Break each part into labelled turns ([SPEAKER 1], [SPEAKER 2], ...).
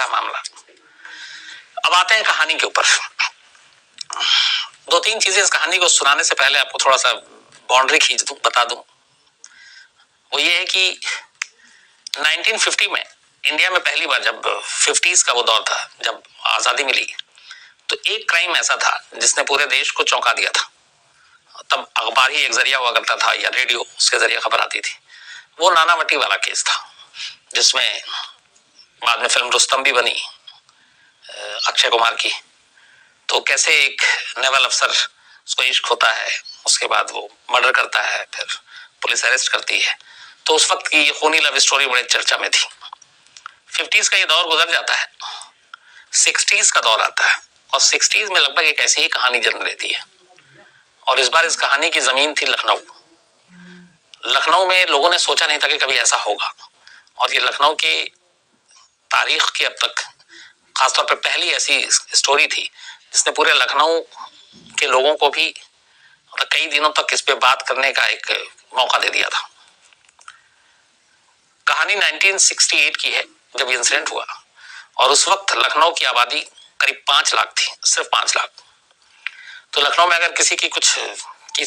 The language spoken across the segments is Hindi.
[SPEAKER 1] था मामला। अब आते हैं कहानी के ऊपर। दो तीन चीजें इस कहानी को सुनाने से पहले आपको थोड़ा सा बाउंड्री खींच दूं, बता दूं। वो ये है कि 1950 में इंडिया में पहली बार जब 50s का वो दौर था, जब आजादी मिली, तो एक क्राइम ऐसा था जिसने पूरे देश को चौंका दिया था। तब अखबार ही एक जरिया हुआ करता था या रेडियो, उसके जरिए खबर आती थी। वो नानावटी वाला केस था जिसमें बाद में फिल्म रुस्तम भी बनी अक्षय कुमार की। तो कैसे एक नेवल अफसर, उसको इश्क होता है, उसके बाद वो मर्डर करता है, फिर पुलिस अरेस्ट करती है। तो उस वक्त की ये खूनी लव स्टोरी बड़े चर्चा में थी। 50s का ये दौर गुजर जाता है, 60s का दौर आता है और 60s में लगभग एक ऐसी ही कहानी जन्म लेती है। और इस बार इस कहानी की जमीन थी लखनऊ। लखनऊ में लोगों ने सोचा नहीं था कि कभी ऐसा होगा। और ये लखनऊ की तारीख की अब तक खासतौर पर पहली ऐसी स्टोरी थी जिसने पूरे लखनऊ के लोगों को भी कई दिनों तक इस पे बात करने का एक मौका दे दिया था। कहानी 1968 की है जब इंसिडेंट हुआ और उस वक्त लखनऊ की आबादी करीब 5 लाख थी, सिर्फ 5 लाख। तो लखनऊ में अगर किसी के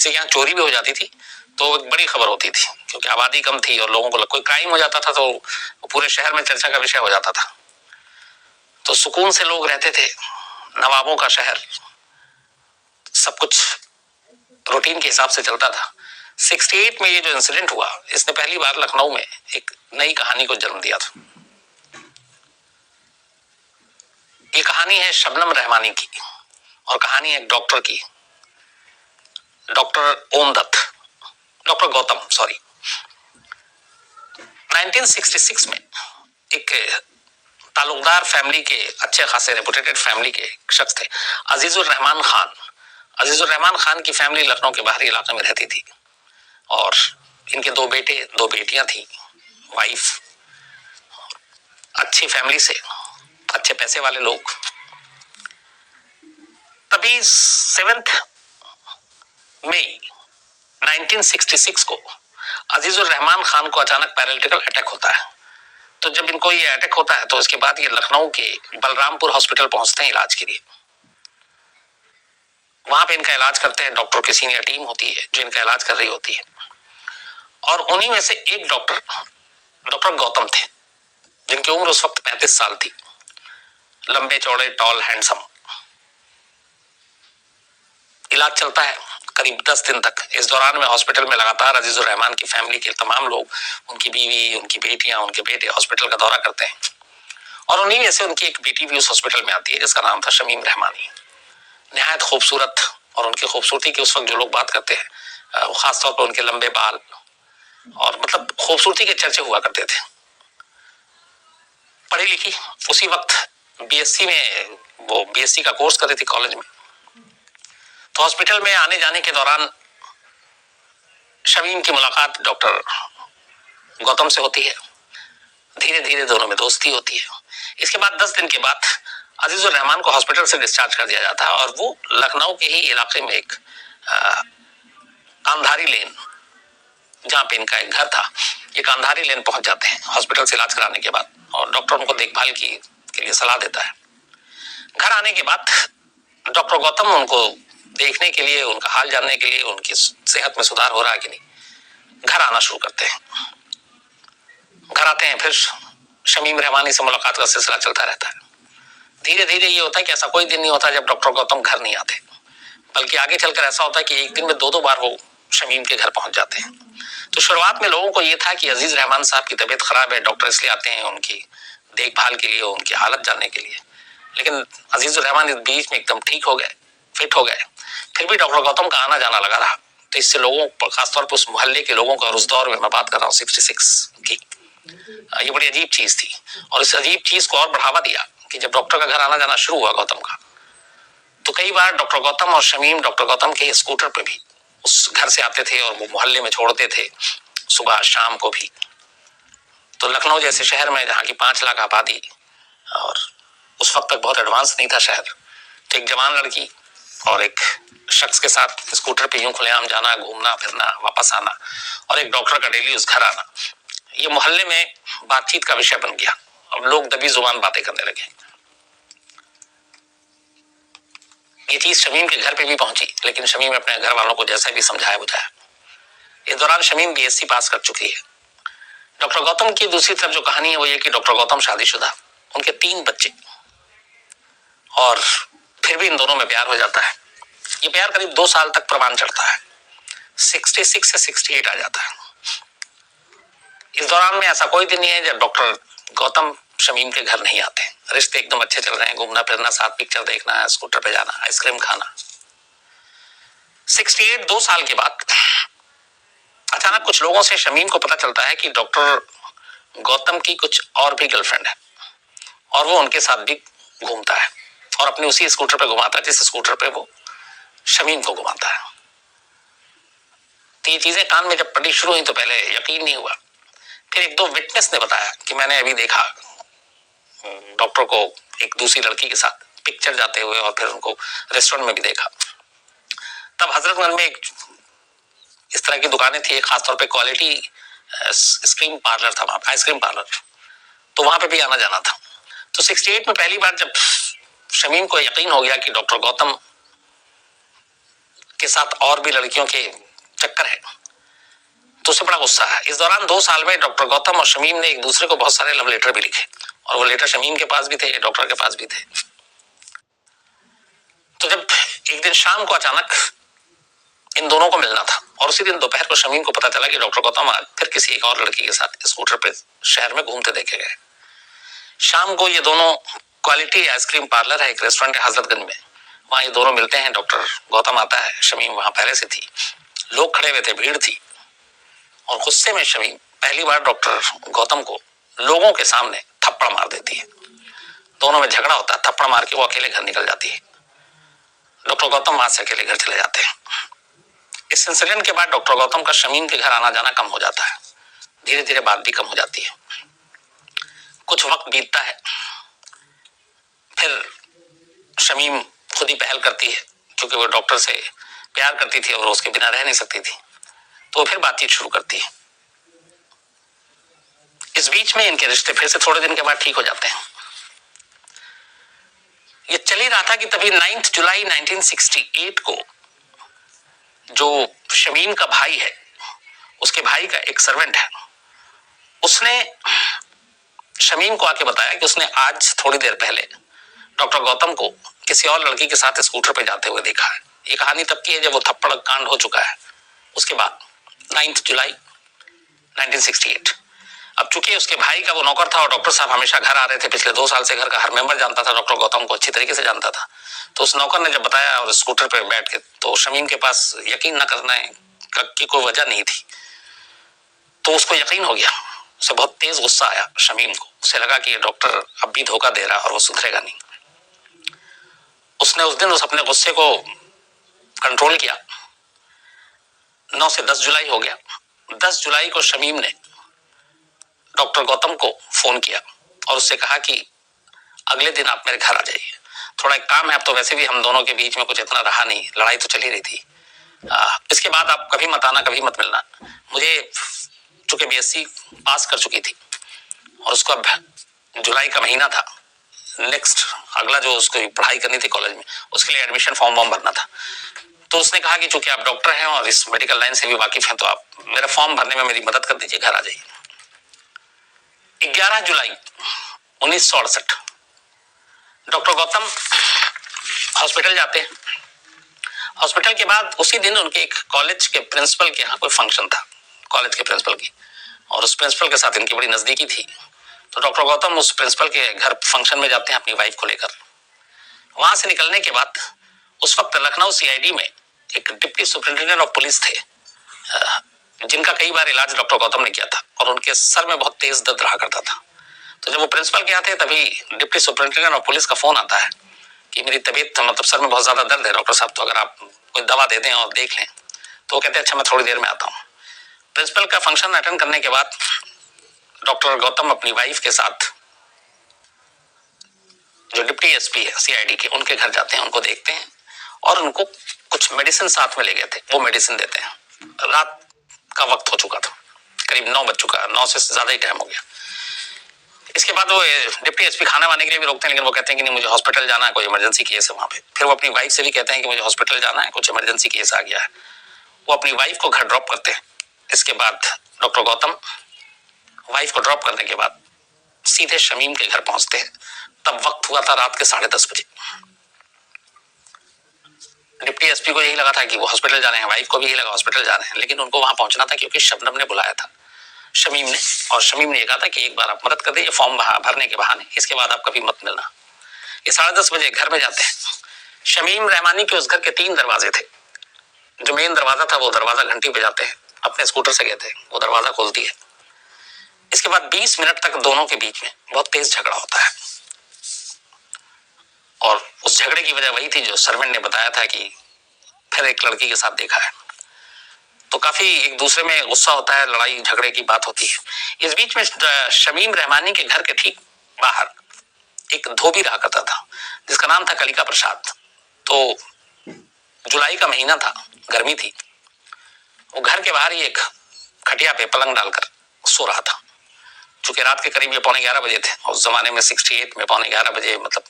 [SPEAKER 1] यहाँ चोरी भी हो जाती थी तो एक बड़ी खबर होती थी, क्योंकि आबादी कम थी और लोगों को कोई क्राइम हो जाता था तो पूरे शहर में चर्चा का विषय हो जाता था। तो सुकून से लोग रहते थे, नवाबों का शहर, सब कुछ रूटीन के हिसाब से चलता था। 68 में ये जो इंसिडेंट हुआ, इसने पहली बार लखनऊ में एक नई कहानी को जन्म दिया था। ये कहानी है शबनम रहमानी की और कहानी है एक डॉक्टर की, डॉक्टर गौतम, सॉरी। 1966 में एक ताल्लुकदार फैमिली के, अच्छे खासे रेपुटेटेड फैमिली के शख्स थे, अजीजुर रहमान खान। अजीजुर रहमान खान की फैमिली लखनऊ के बाहरी इलाके में रहती थी और इनके 2 बेटे 2 बेटियां थी, वाइफ, अच्छी फैमिली से, अच्छे पैसे वाले लोग। तभी 7 मई 1966 को अजीजुर रहमान खान को अचानक पैरालिटिकल अटैक होता है। तो जब इनको ये अटैक होता है तो उसके बाद ये लखनऊ के बलरामपुर हॉस्पिटल पहुंचते हैं इलाज के लिए। वहां पे इनका इलाज करते हैं, डॉक्टर की सीनियर टीम होती है जो इनका इलाज कर रही होती है। और उन्हीं में से एक डॉक्टर गौतम थे, जिनकी उम्र उस वक्त 35 साल थी, लंबे चौड़े, टॉल, हैंडसम। इलाज चलता है करीब 10 दिन तक। इस दौरान में हॉस्पिटल में लगातार अजीजुर रहमान की फैमिली के तमाम लोग, उनकी बीवी, उनकी बेटियां, उनके बेटे हॉस्पिटल का दौरा करते हैं। और उन्हीं में से उनकी एक बेटी भी उस हॉस्पिटल में आती है जिसका नाम था शमीम रहमानी। निहायत खूबसूरत, और उनकी खूबसूरती की उस वक्त जो लोग बात करते हैं, खासतौर पर उनके लंबे बाल, और मतलब खूबसूरती के चर्चे हुआ करते थे। पढ़ी लिखी, उसी वक्त बीएससी का कोर्स कर रही थी कॉलेज में। तो हॉस्पिटल में आने जाने के दौरान शमीम की मुलाकात डॉक्टर गौतम से होती है। धीरे धीरे दोनों में दोस्ती होती है। इसके बाद 10 दिन के बाद अजीजुर रहमान को हॉस्पिटल से डिस्चार्ज कर दिया जाता है और वो लखनऊ के ही इलाके में एक कांधारी लेन, जहां पे इनका एक घर था, ये कांधारी लेन पहुंच जाते हैं हॉस्पिटल से इलाज कराने के बाद। और डॉक्टर उनको देखभाल के लिए सलाह देता है। घर आने के बाद डॉक्टर गौतम उनको देखने के लिए, उनका हाल जानने के लिए, उनकी सेहत में सुधार हो रहा है कि नहीं, घर आना शुरू करते हैं। घर आते हैं, फिर शमीम रहमानी से मुलाकात का सिलसिला चलता रहता है। धीरे धीरे ये होता है कि ऐसा कोई दिन नहीं होता जब डॉक्टर गौतम घर नहीं आते, बल्कि आगे चलकर ऐसा होता है कि एक दिन में 2-2 बार वो शमीम के घर पहुंच जाते हैं। तो शुरुआत में लोगों को ये था कि अजीज रहमान साहब की तबीयत खराब है, डॉक्टर इसलिए आते हैं उनकी देखभाल के लिए, उनकी हालत जानने के लिए। लेकिन अजीजुर रहमान इस बीच में एकदम ठीक हो गए, फिट हो गए। फिर भी डॉक्टर गौतम का आना जाना लगा रहा। तो इससे लोगों पर, खासतौर पर उस मोहल्ले के लोगों को, और उस दौर में मैं बात कर रहा हूँ 66 की, ये बड़ी अजीब चीज थी। और इस अजीब चीज को और बढ़ावा दिया कि जब डॉक्टर का घर आना जाना शुरू हुआ गौतम का, तो कई बार डॉक्टर गौतम और शमीम डॉक्टर गौतम के स्कूटर पे भी उस घर से आते थे और वो मोहल्ले में छोड़ते थे, सुबह शाम को भी। तो लखनऊ जैसे शहर में, जहाँ की 5 लाख आबादी, और उस वक्त तक बहुत एडवांस नहीं था शहर, तो एक जवान लड़की और एक शख्स के साथ स्कूटर पे यूं खुलेआम जाना, घूमना फिरना, वापस आना, और एक डॉक्टर का डेली उस घर आना, ये मोहल्ले में बातचीत का विषय बन गया। अब लोग दबी जुबान बातें करने लगे। ये चीज शमीम के घर पे भी पहुंची, लेकिन शमीम अपने घर वालों को जैसा भी समझाया बुझाया। इस दौरान शमीम बीएससी पास कर चुकी है। डॉक्टर गौतम की दूसरी तरफ जो कहानी है वो ये कि डॉक्टर गौतम शादीशुदा, उनके 3 बच्चे, और फिर भी इन दोनों में प्यार हो जाता है। ये प्यार करीब 2 साल तक प्रमाण चढ़ता है, 66 से 68 आ जाता है। इस दौरान में ऐसा कोई दिन नहीं है जब डॉक्टर गौतम शमीम के घर नहीं आते। रिश्ते एकदम अच्छे चल रहे हैं, घूमना फिरना, साथ पिक्चर देखना, स्कूटर पे जाना, आइसक्रीम खाना। 68 2 साल के बाद अचानक कुछ लोगों से शमीम को पता चलता है कि डॉक्टर गौतम की कुछ और भी गर्लफ्रेंड है, और वो उनके साथ भी घूमता है और अपने उसी स्कूटर पे घुमाता है जिस स्कूटर पे वो शमीम को घुमाता है। तो ये चीजें कान में जब पड़ी शुरू हुई तो पहले यकीन नहीं हुआ। फिर 1-2 विटनेस ने बताया कि मैंने अभी देखा डॉक्टर को एक दूसरी लड़की के साथ पिक्चर जाते हुए, और फिर उनको रेस्टोरेंट में भी देखा। तब हजरतगंज में एक इस तरह की दुकानें थी, खासतौर पे क्वालिटी आइसक्रीम पार्लर था, वहां आइसक्रीम पार्लर, तो वहां पे भी आना जाना था। तो 68 में पहली बार जब शमीम को यकीन हो गया कि डॉक्टर गौतम के साथ और भी लड़कियों के चक्कर है, तो उसे बड़ा गुस्सा है। इस दौरान 2 साल में डॉक्टर गौतम और शमीम ने एक दूसरे को बहुत सारे लव लेटर भी लिखे, और वो लेटर शमीम के पास भी थे, डॉक्टर के पास भी थे। तो जब एक दिन शाम को अचानक इन दोनों को मिलना था, और उसी दिन दोपहर को शमीम को पता चला कि डॉक्टर गौतम आज फिर किसी एक और लड़की के साथ स्कूटर पे शहर में घूमते देखे गए। शाम को ये दोनों क्वालिटी आइसक्रीम पार्लर है, एक रेस्टोरेंट है हजरतगंज में, वहां ये दोनों मिलते हैं। डॉक्टर गौतम आता है, शमीम वहां पहले से थी, लोग खड़े हुए थे, भीड़ थी, और गुस्से में शमीम पहली बार डॉक्टर गौतम को लोगों के सामने थप्पड़ मार देती है। दोनों में झगड़ा होता है, थप्पड़ मार के वो अकेले घर निकल जाती है। डॉक्टर गौतम वहां से अकेले घर चले जाते हैं। इस इंसिडेंट के बाद डॉक्टर गौतम का शमीम के घर आना जाना कम हो जाता है, धीरे धीरे बात भी कम हो जाती है। कुछ वक्त बीतता है, फिर शमीम खुद ही पहल करती है, क्योंकि वो डॉक्टर से प्यार करती थी और उसके बिना रह नहीं सकती थी, तो वो फिर बातचीत शुरू करती है। इस बीच में इनके रिश्ते फिर से थोड़े दिन के बाद ठीक हो जाते हैं। ये चल ही रहा था कि तभी 9 जुलाई 1968 को जो शमीम का भाई है, उसके भाई का एक सर्वेंट है, उसने शमीम को आके बताया कि उसने आज थोड़ी देर पहले डॉक्टर गौतम को किसी और लड़की के साथ स्कूटर पे जाते हुए देखा है। ये कहानी तब की है जब वो थप्पड़ कांड हो चुका है, उसके बाद 9 जुलाई 1968। अब चूंकि उसके भाई का वो नौकर था और डॉक्टर साहब हमेशा घर आ रहे थे, पिछले 2 साल से घर का हर मेंबर जानता था, डॉक्टर गौतम को अच्छी तरीके से जानता था, तो उस नौकर ने जब बताया और स्कूटर पे बैठ के, तो शमीम के पास यकीन न करना की कोई वजह नहीं थी। तो उसको यकीन हो गया, उसे बहुत तेज गुस्सा आया शमीम को। उसे लगा कि ये डॉक्टर अब भी धोखा दे रहा है और वो सुधरेगा नहीं। उसने उस दिन उस अपने गुस्से को कंट्रोल किया। 9 से 10 जुलाई हो गया। 10 जुलाई को शमीम ने डॉक्टर गौतम को फोन किया और उससे कहा कि अगले दिन आप मेरे घर आ जाइए, थोड़ा एक काम है। अब तो वैसे भी हम दोनों के बीच में कुछ इतना रहा नहीं, लड़ाई तो चल ही रही थी। इसके बाद आप कभी मत आना, कभी मत मिलना। मुझे चूंकि बीएससी पास कर चुकी थी और उसको अब जुलाई का महीना था, नेक्स्ट अगला जो उसको पढ़ाई करनी थी कॉलेज में, उसके लिए एडमिशन फॉर्म भरना था। तो उसने कहा कि चूंकि आप डॉक्टर हैं और इस मेडिकल लाइन से भी वाकिफ हैं, तो आप मेरा फॉर्म भरने में मेरी मदद कर दीजिए, घर आ जाइए। 11 जुलाई 1968 डॉक्टर गौतम हॉस्पिटल जाते हैं। हॉस्पिटल के बाद उसी दिन उनके एक कॉलेज के प्रिंसिपल के यहाँ कोई फंक्शन था, कॉलेज के प्रिंसिपल की, और उस प्रिंसिपल के साथ इनकी बड़ी नजदीकी थी। तो डॉक्टर गौतम उस प्रिंसिपल के घर फंक्शन में जाते हैं अपनी वाइफ को लेकर। वहां से निकलने के बाद उस वक्त लखनऊ सीआईडी में एक डिप्टी सुपरिंटेंडेंट ऑफ पुलिस थे, जिनका कई बार इलाज डॉक्टर गौतम ने किया था, और उनके सर में बहुत तेज दर्द रहा करता था। तो जब वो प्रिंसिपल के यहाँ थे तभी डिप्टी सुपरिंटेंडेंट ऑफ पुलिस का फोन आता है कि मेरी तबीयत, मतलब सर में बहुत ज्यादा दर्द है डॉक्टर साहब, तो अगर आप कोई दवा दे दें और देख लें। तो वो कहते हैं अच्छा मैं थोड़ी देर में आता हूँ। प्रिंसिपल का फंक्शन अटेंड करने के बाद डॉक्टर गौतम अपनी वाइफ के साथ जो डिप्टी एसपी है सीआईडी के, उनके घर जाते हैं, उनको देखते हैं और उनको कुछ मेडिसिन साथ में ले गए थे, वो मेडिसिन देते हैं। रात का वक्त हो चुका था, करीब 9 बज चुका, 9 से ज्यादा ही टाइम हो गया। इसके बाद वो डिप्टी एसपी खाना वाने के लिए भी रोकते हैं, लेकिन वो कहते हैं कि नहीं मुझे हॉस्पिटल जाना है, कोई इमरजेंसी केस है वहां पे। फिर वो अपनी वाइफ से भी कहते हैं कि मुझे हॉस्पिटल जाना है, कुछ इमरजेंसी केस आ गया है। वो अपनी वाइफ को घर ड्रॉप करते हैं। इसके बाद डॉक्टर गौतम वाइफ को ड्रॉप करने के बाद सीधे शमीम के घर पहुंचते हैं। तब वक्त हुआ था रात के 10:30 बजे। डिप्टी एसपी को यही लगा था कि वो हॉस्पिटल जाने हैं, वाइफ को भी यही लगा हॉस्पिटल जाने हैं, लेकिन उनको वहां पहुंचना था क्योंकि शबनम ने बुलाया था शमीम ने, और शमीम ने कहा था कि एक बार आप मदद कर दीजिए फॉर्म भरने के बहाने, इसके बाद आप कभी मत मिलना। ये 10:30 बजे घर में जाते हैं। शमीम रहमानी के उस घर के 3 दरवाजे थे। जो मेन दरवाजा था वो दरवाजा घंटी पे जाते हैं, अपने स्कूटर से गए थे, वो दरवाजा खोलती है। इसके बाद 20 मिनट तक दोनों के बीच में बहुत तेज झगड़ा होता है, और उस झगड़े की वजह वही थी जो सर्वेंट ने बताया था कि फिर एक लड़की के साथ देखा है। तो काफी एक दूसरे में गुस्सा होता है, लड़ाई झगड़े की बात होती है। इस बीच में शमीम रहमानी के घर के ठीक बाहर एक धोबी रहा करता था जिसका नाम था कलिका प्रसाद। तो जुलाई का महीना था, गर्मी थी। वो घर के बाहर ही एक खटिया पे पलंग डालकर सो रहा था। चूंकि रात के करीब 11:15 बजे थे, उस जमाने में 68 में 11:15 बजे, मतलब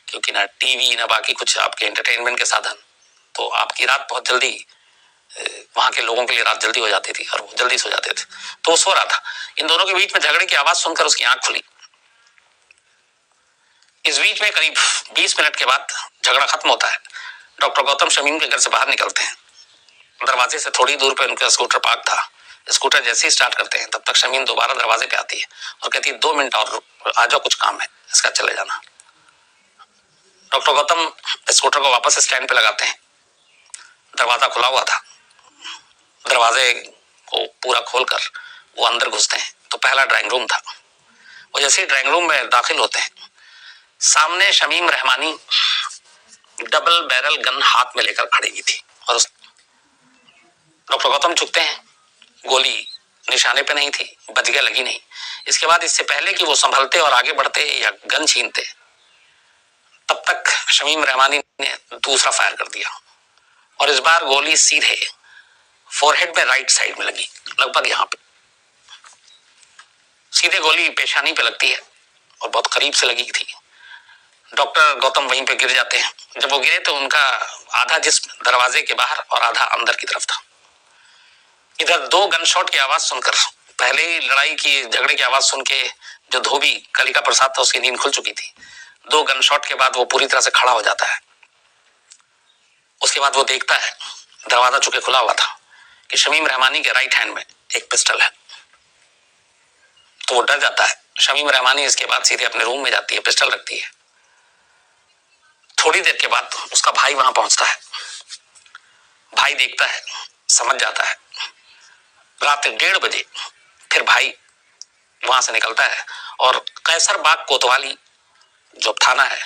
[SPEAKER 1] क्योंकि ना टीवी ना बाकी कुछ आपके एंटरटेनमेंट के साधन, तो आपकी रात बहुत जल्दी, वहां के लोगों के लिए रात जल्दी हो जाती थी और वो जल्दी सो जाते थे। तो वो सो रहा था। इन दोनों के बीच में झगड़े की आवाज सुनकर उसकी आंख खुली। इस बीच में करीब 20 मिनट के बाद झगड़ा खत्म होता है। डॉक्टर गौतम शमीम के घर से बाहर निकलते हैं। दरवाजे से थोड़ी दूर पे उनका स्कूटर पार्क था। स्कूटर जैसे ही स्टार्ट करते हैं तब तक शमीम दोबारा दरवाजे पे आती है और कहती है 2 मिनट और आ जाओ, कुछ काम है, इसका चले जाना। डॉक्टर गौतम स्कूटर को वापस स्टैंड पे लगाते हैं। दरवाजा खुला हुआ था। दरवाजे को पूरा खोलकर वो अंदर घुसते हैं तो पहला ड्राइंग रूम था। वो जैसे ही ड्राइंग रूम में दाखिल होते हैं, सामने Shamim Rahmani double barrel gun हाथ में लेकर खड़ी हुई थी और डॉक्टर गौतम झुकते हैं। गोली निशाने पे नहीं थी, बच गया लगी नहीं। इसके बाद इससे पहले कि वो संभलते और आगे बढ़ते या गन छीनते, तब तक शमीम रहमानी ने दूसरा फायर कर दिया और इस बार गोली सीधे फोरहेड में राइट साइड में लगी, लगभग यहाँ पे। सीधे गोली पेशानी पे लगती है और बहुत करीब से लगी थी। डॉक्टर गौतम वहीं पे गिर जाते हैं। जब वो गिरे तो उनका आधा जिस्म दरवाजे के बाहर और आधा अंदर की तरफ था। इधर 2 गन शॉट की आवाज सुनकर, पहले ही लड़ाई की झगड़े की आवाज सुन के जो धोबी कलिका प्रसाद था उसकी नींद खुल चुकी थी। 2 गन शॉट के बाद वो पूरी तरह से खड़ा हो जाता है। उसके बाद वो देखता है, दरवाजा चुके खुला हुआ था, कि शमीम रहमानी के राइट हैंड में एक पिस्टल है। तो वो डर जाता है। शमीम रहमानी इसके बाद सीधे अपने रूम में जाती है, पिस्टल रखती है। थोड़ी देर के बाद उसका भाई वहां पहुंचता है। भाई देखता है, समझ जाता है। रात 1:30 बजे फिर भाई वहां से निकलता है और कैसर बाग कोतवाली जो थाना है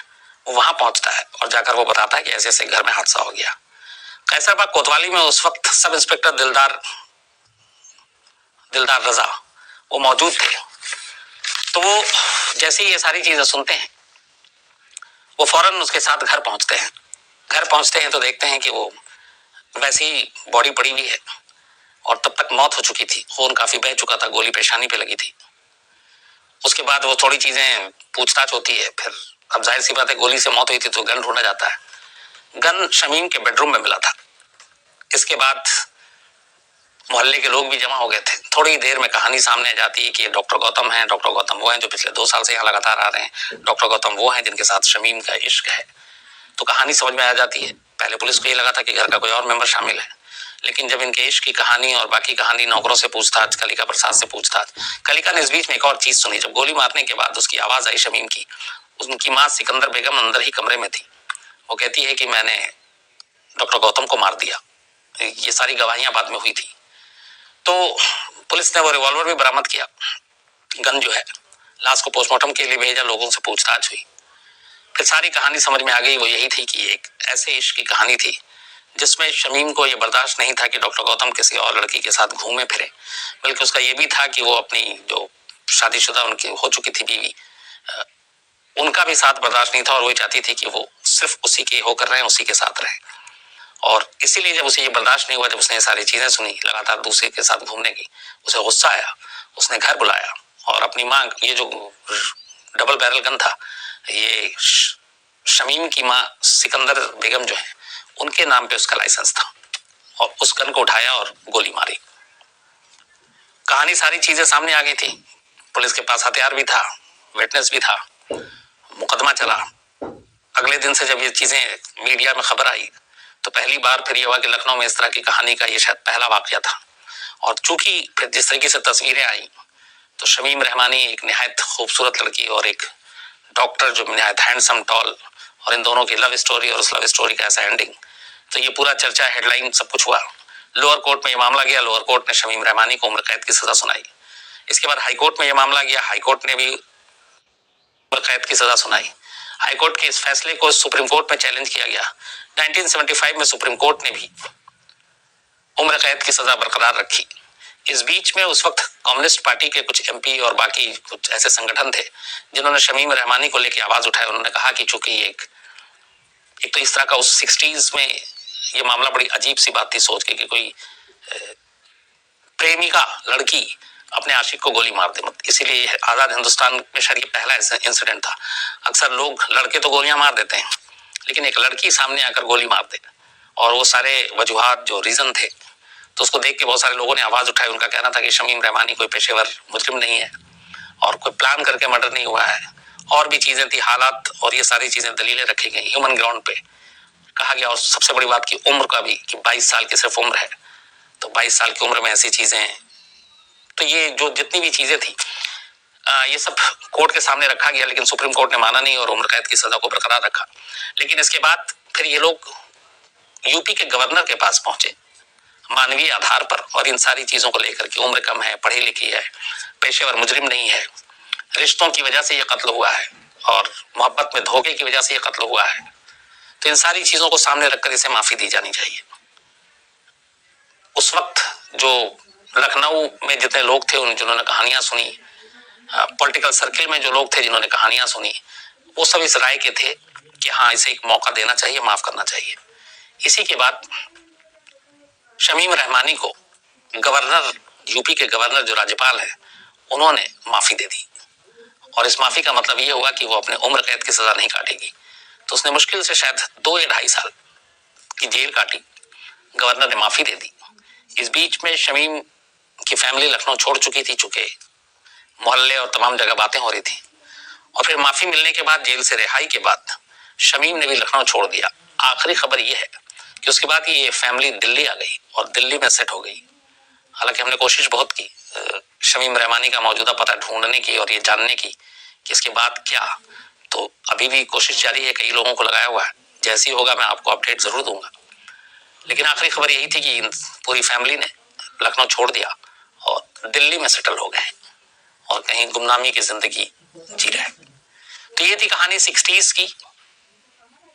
[SPEAKER 1] वो वहां पहुंचता है और जाकर वो बताता है कि ऐसे ऐसे घर में हादसा हो गया। कैसर बाग कोतवाली में उस वक्त सब इंस्पेक्टर दिलदार रजा वो मौजूद थे। तो वो जैसे ही ये सारी चीजें सुनते हैं, वो फौरन उसके साथ घर पहुंचते हैं। घर पहुंचते हैं तो देखते हैं कि वो वैसे ही बॉडी पड़ी हुई है और तब तक मौत हो चुकी थी। खून काफी बह चुका था, गोली पेशानी पे लगी थी। उसके बाद वो थोड़ी चीजें पूछताछ होती है। फिर अब जाहिर सी बात है, गोली से मौत हुई थी तो गन ढूंढा जाता है। गन शमीम के बेडरूम में मिला था। इसके बाद मोहल्ले के लोग भी जमा हो गए थे। थोड़ी देर में कहानी सामने आ जाती है कि डॉक्टर गौतम हैं, डॉक्टर गौतम वो हैं जो पिछले 2 साल से यहाँ लगातार आ रहे हैं, डॉक्टर गौतम वो हैं जिनके साथ शमीम का इश्क है। तो कहानी समझ में आ जाती है। पहले पुलिस को ये लगा था कि घर का कोई और मेंबर शामिल है, लेकिन जब इनके इश्क की कहानी और बाकी कहानी, नौकरों से पूछताछ, कलिका प्रसाद से पूछताछ, कलिका ने इस बीच में एक और चीज सुनी। जब गोली मारने के बाद उसकी आवाज आई शमीम की, उनकी माँ सिकंदर बेगम अंदर ही कमरे में थी। वो कहती है कि मैंने डॉक्टर गौतम को मार दिया। ये सारी गवाहियां बाद में हुई थी। तो पुलिस ने वो रिवॉल्वर भी बरामद किया, गन जो है। लाश को पोस्टमार्टम के लिए भेजा, लोगों से पूछताछ हुई। फिर सारी कहानी समझ में आ गई। वो यही थी कि एक ऐसे इश्क की कहानी थी जिसमें शमीम को ये बर्दाश्त नहीं था कि डॉक्टर गौतम किसी और लड़की के साथ घूमे फिरे, बल्कि उसका ये भी था कि वो अपनी जो शादीशुदा उनकी हो चुकी थी बीवी, उनका भी साथ बर्दाश्त नहीं था और वो चाहती थी कि वो सिर्फ उसी के होकर रहे, उसी के साथ रहे। और इसीलिए जब उसे ये बर्दाश्त नहीं हुआ, जब उसने ये सारी चीजें सुनी लगातार दूसरे के साथ घूमने की, उसे गुस्सा आया। उसने घर बुलाया और अपनी माँ, ये जो डबल बैरल गन था। ये शमीम की माँ सिकंदर बेगम जो है उनके नाम पे उसका लाइसेंस था और उस गन को उठाया और गोली मारी। कहानी सारी चीजें सामने आ गई थी, पुलिस के पास हथियार भी था, विटनेस भी था, मुकदमा चला। अगले दिन से जब ये चीजें मीडिया में खबर आई तो पहली बार फिर ये हुआ कि लखनऊ में इस तरह की कहानी का ये शायद पहला वाकया था। और चूंकि फिर जिस तरीके से तस्वीरें आई तो शमीम रहमानी एक निहायत खूबसूरत लड़की और एक डॉक्टर जो निहायत हैंडसम टॉल, और इन दोनों की लव स्टोरी और उस लव स्टोरी का ऐसा एंडिंग, तो ये पूरा चर्चा, हेडलाइन सब कुछ हुआ। लोअर कोर्ट में ये मामला गया, लोअर कोर्ट ने शमीम रहमानी को उम्र कैद की सजा सुनाई। इसके बाद हाईकोर्ट में ये मामला गया, हाईकोर्ट ने भी उम्र कैद की सजा सुनाई। हाईकोर्ट के इस फैसले को सुप्रीम कोर्ट में चैलेंज किया गया। 1975 में सुप्रीम कोर्ट ने भी उम्र कैद की सजा बरकरार रखी। इस बीच में उस वक्त कम्युनिस्ट पार्टी के कुछ एमपी और बाकी कुछ ऐसे संगठन थे जिन्होंने शमीम रहमानी को लेकर आवाज उठाई। उन्होंने कहा कि चूंकि एक तो इस तरह का उस 60s में ये मामला बड़ी अजीब सी बात थी सोच के कि कोई प्रेमिका लड़की अपने आशिक को गोली मार दे, मत। इसीलिए आजाद हिंदुस्तान में शायद ये पहला इंसिडेंट था। अक्सर लोग लड़के तो गोलियां मार देते हैं, लेकिन एक लड़की सामने आकर गोली मार दे, और वो सारे वजूहात जो रीजन थे, तो उसको देख के बहुत सारे लोगों ने आवाज उठाई। उनका कहना था कि शमीम रहमानी कोई पेशेवर मुजरिम नहीं है और कोई प्लान करके मर्डर नहीं हुआ है, और भी चीजें थी, हालात, और ये सारी चीजें दलीलें रखी गई ह्यूमन ग्राउंड पे कहा गया। और सबसे बड़ी बात की उम्र का भी, कि 22 साल की सिर्फ उम्र है, तो 22 साल की उम्र में ऐसी चीजें, तो ये जो जितनी भी चीजें थी ये सब कोर्ट के सामने रखा गया, लेकिन सुप्रीम कोर्ट ने माना नहीं और उम्र कैद की सजा को बरकरार रखा। लेकिन इसके बाद फिर ये लोग यूपी के गवर्नर के पास पहुंचे मानवीय आधार पर, और इन सारी चीजों को लेकर कि उम्र कम है, पढ़ी लिखी है, पेशेवर मुजरिम नहीं है, रिश्तों की वजह से ये कत्ल हुआ है और मोहब्बत में धोखे की वजह से ये कत्ल हुआ है, तो इन सारी चीजों को सामने रखकर इसे माफी दी जानी चाहिए। उस वक्त जो लखनऊ में जितने लोग थे, उन जिन्होंने कहानियां सुनी, पॉलिटिकल सर्किल में जो लोग थे जिन्होंने कहानियां सुनी, वो सब इस राय के थे कि हाँ, इसे एक मौका देना चाहिए, माफ करना चाहिए। इसी के बाद शमीम रहमानी को गवर्नर, यूपी के गवर्नर जो राज्यपाल है, उन्होंने माफी दे दी, और इस माफी का मतलब ये हुआ कि वो अपने उम्र कैद की सजा नहीं काटेगी। तो उसने मुश्किल से शायद 2 या 2.5 साल की जेल काटी, गवर्नर ने माफी दे दी। इस बीच में शमीम की फैमिली लखनऊ छोड़ चुकी थी, चूंकि मोहल्ले और तमाम जगह बातें हो रही थी, और फिर माफी मिलने के बाद, जेल से रिहाई के बाद शमीम ने भी लखनऊ छोड़ दिया। आखिरी खबर यह है कि उसके बाद ये फैमिली दिल्ली आ गई और दिल्ली में सेट हो गई। हालांकि हमने कोशिश बहुत की शमीम रहमानी का मौजूदा पता ढूंढने की और ये जानने की कि इसके बाद क्या, तो अभी भी कोशिश जारी है, कई लोगों को लगाया हुआ है। जैसी होगा मैं आपको अपडेट जरूर दूंगा। लेकिन आखिरी खबर यही थी कि पूरी फैमिली ने लखनऊ छोड़ दिया और दिल्ली में सेटल हो गए और कहीं गुमनामी की जिंदगी जी रहे। तो ये थी कहानी 60s की,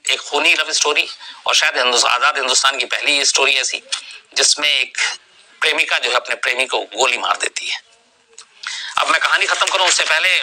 [SPEAKER 1] एक खूनी लव स्टोरी, और शायद आजाद हिंदुस्तान की पहली ये स्टोरी ऐसी जिसमें एक प्रेमिका जो है अपने प्रेमी को गोली मार देती है। अब मैं कहानी खत्म करूं उससे पहले